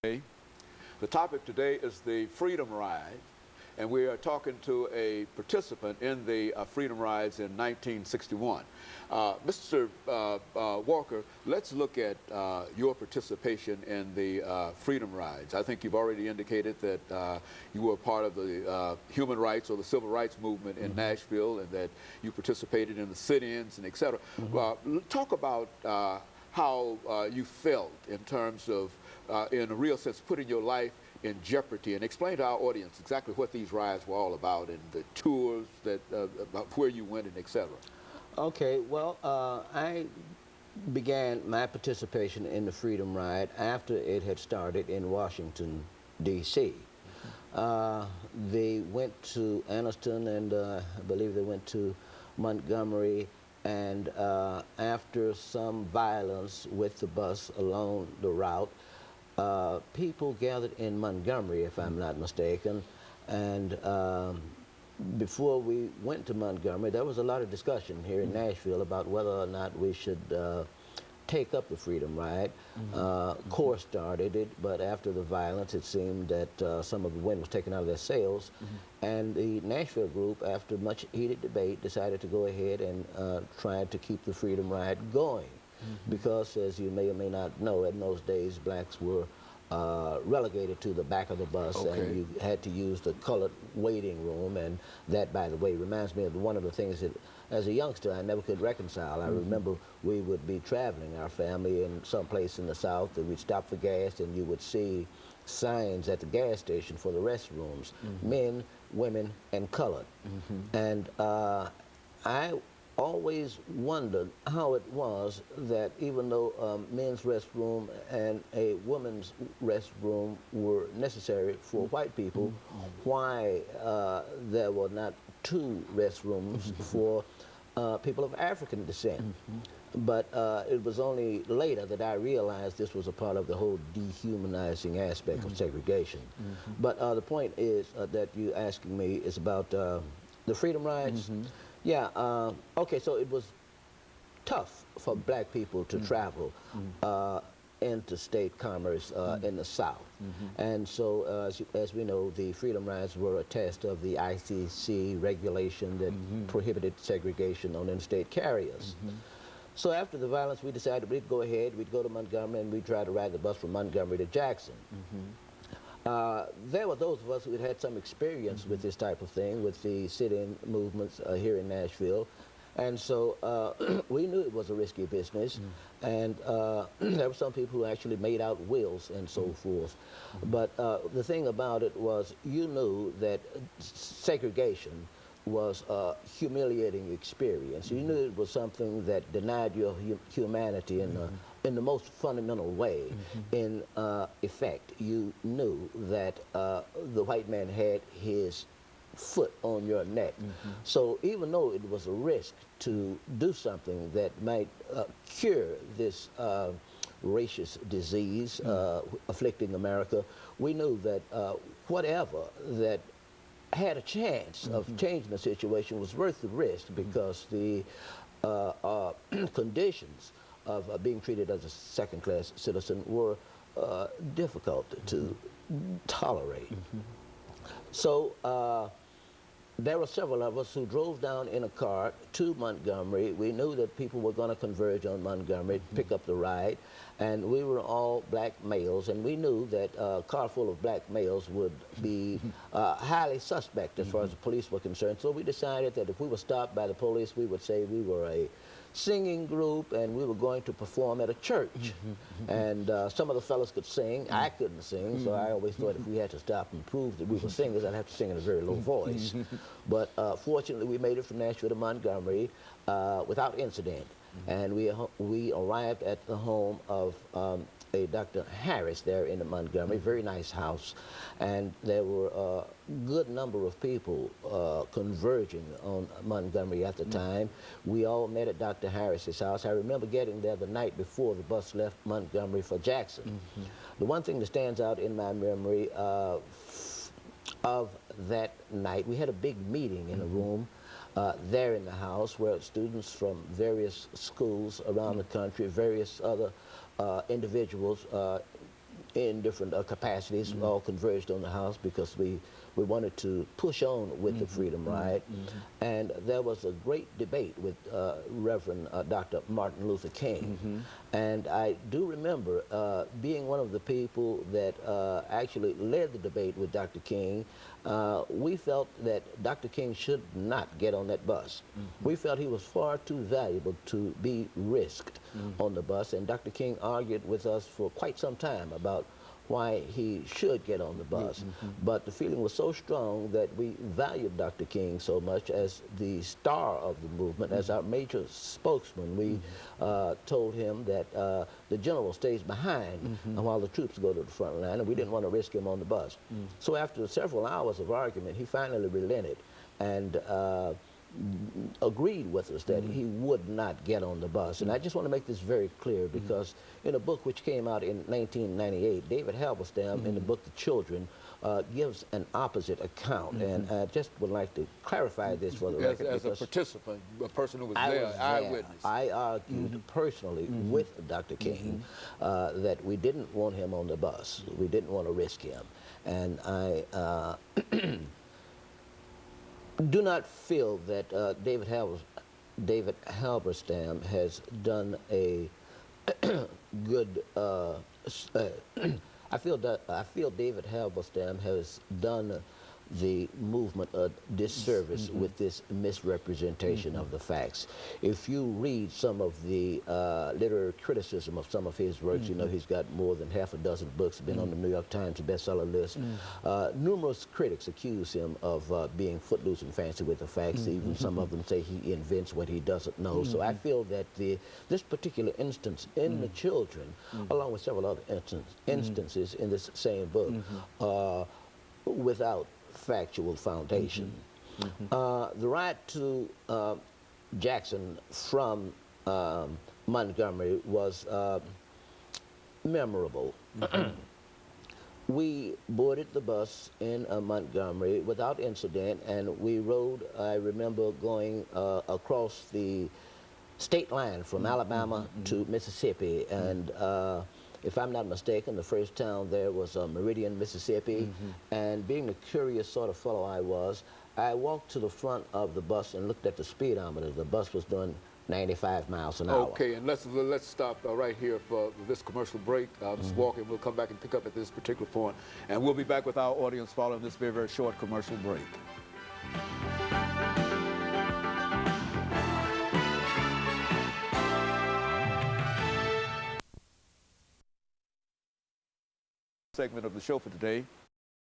The topic today is the Freedom Ride, and we are talking to a participant in the Freedom Rides in 1961. Mr. Walker, let's look at your participation in the Freedom Rides. I think you've already indicated that you were part of the human rights or the civil rights movement in Nashville, and that you participated in the sit-ins and et cetera. Talk about how you felt in terms of, in a real sense, putting your life in jeopardy, and explain to our audience exactly what these rides were all about and the tours that, about where you went and et cetera. Okay, well, I began my participation in the Freedom Ride after it had started in Washington, D.C. They went to Anniston, and I believe they went to Montgomery, and after some violence with the bus along the route, people gathered in Montgomery, if I'm not mistaken, and before we went to Montgomery, there was a lot of discussion here in Nashville about whether or not we should take up the Freedom Ride. CORE started it, but after the violence, it seemed that some of the wind was taken out of their sails, and the Nashville group, after much heated debate, decided to go ahead and try to keep the Freedom Ride going. Because, as you may or may not know, in those days, blacks were relegated to the back of the bus, and you had to use the colored waiting room. And that, by the way, reminds me of one of the things that, as a youngster, I never could reconcile. I remember we would be traveling, our family, in some place in the South, and we'd stop for gas, and you would see signs at the gas station for the restrooms, men, women, and colored. And I always wondered how it was that even though a men's restroom and a women's restroom were necessary for white people, why there were not two restrooms for people of African descent. But it was only later that I realized this was a part of the whole dehumanizing aspect of segregation. But the point is that you're asking me is about the Freedom Rides. Yeah, okay, so it was tough for black people to travel interstate commerce in the South. And so, as we know, the Freedom Rides were a test of the ICC regulation that prohibited segregation on interstate carriers. So after the violence, we decided we'd go ahead, we'd go to Montgomery, and we'd try to ride the bus from Montgomery to Jackson. There were those of us who had had some experience with this type of thing, with the sit-in movements here in Nashville. And so we knew it was a risky business, and there were some people who actually made out wills and so forth. But the thing about it was, you knew that segregation was a humiliating experience. You knew it was something that denied your humanity in the most fundamental way. In effect, you knew that the white man had his foot on your neck. So even though it was a risk to do something that might cure this racist disease afflicting America, we knew that whatever that had a chance of changing the situation was worth the risk, because the conditions of being treated as a second-class citizen were difficult to tolerate. So there were several of us who drove down in a car to Montgomery. We knew that people were going to converge on Montgomery, pick up the ride, and we were all black males, and we knew that a car full of black males would be highly suspect as far as the police were concerned. So we decided that if we were stopped by the police, we would say we were a singing group and we were going to perform at a church. And some of the fellas could sing. I couldn't sing, so I always thought if we had to stop and prove that we were singers, I'd have to sing in a very low voice. But fortunately, we made it from Nashville to Montgomery without incident. And we arrived at the home of a Dr. Harris there in the Montgomery, very nice house, and there were a good number of people converging on Montgomery at the time. We all met at Dr. Harris's house. I remember getting there the night before the bus left Montgomery for Jackson. The one thing that stands out in my memory of that night, we had a big meeting in a room there in the house where students from various schools around the country, various other individuals in different capacities, all converged on the House because we wanted to push on with the Freedom Ride. And there was a great debate with Reverend Dr. Martin Luther King. And I do remember being one of the people that actually led the debate with Dr. King. We felt that Dr. King should not get on that bus. We felt he was far too valuable to be risked on the bus, and Dr. King argued with us for quite some time about why he should get on the bus. But the feeling was so strong that we valued Dr. King so much as the star of the movement, as our major spokesman. We told him that the general stays behind while the troops go to the front line, and we didn't want to risk him on the bus. So after several hours of argument, he finally relented and agreed with us that he would not get on the bus. And I just want to make this very clear because in a book which came out in 1998, David Halberstam, in the book The Children, gives an opposite account. And I just would like to clarify this for the record. As a participant, a person who was there, eyewitness. I argued personally with Dr. King that we didn't want him on the bus. We didn't want to risk him. And I do not feel that David Halberstam has done a good. I feel David Halberstam has done the movement a disservice with this misrepresentation of the facts. If you read some of the literary criticism of some of his works, you know he's got more than half a dozen books, been on the New York Times bestseller list. Numerous critics accuse him of being footloose and fancy with the facts. Even some of them say he invents what he doesn't know. So I feel that this particular instance in The Children, along with several other instances in this same book, without factual foundation. The ride to Jackson from Montgomery was memorable. We boarded the bus in Montgomery without incident, and we rode, I remember going across the state line from Alabama to Mississippi, and if I'm not mistaken, the first town there was Meridian, Mississippi. And being the curious sort of fellow I was, I walked to the front of the bus and looked at the speedometer. The bus was doing 95 miles an hour. Okay, and let's stop right here for this commercial break. Mr. Walker, we'll come back and pick up at this particular point, and we'll be back with our audience following this very, very short commercial break. Segment of the show for today.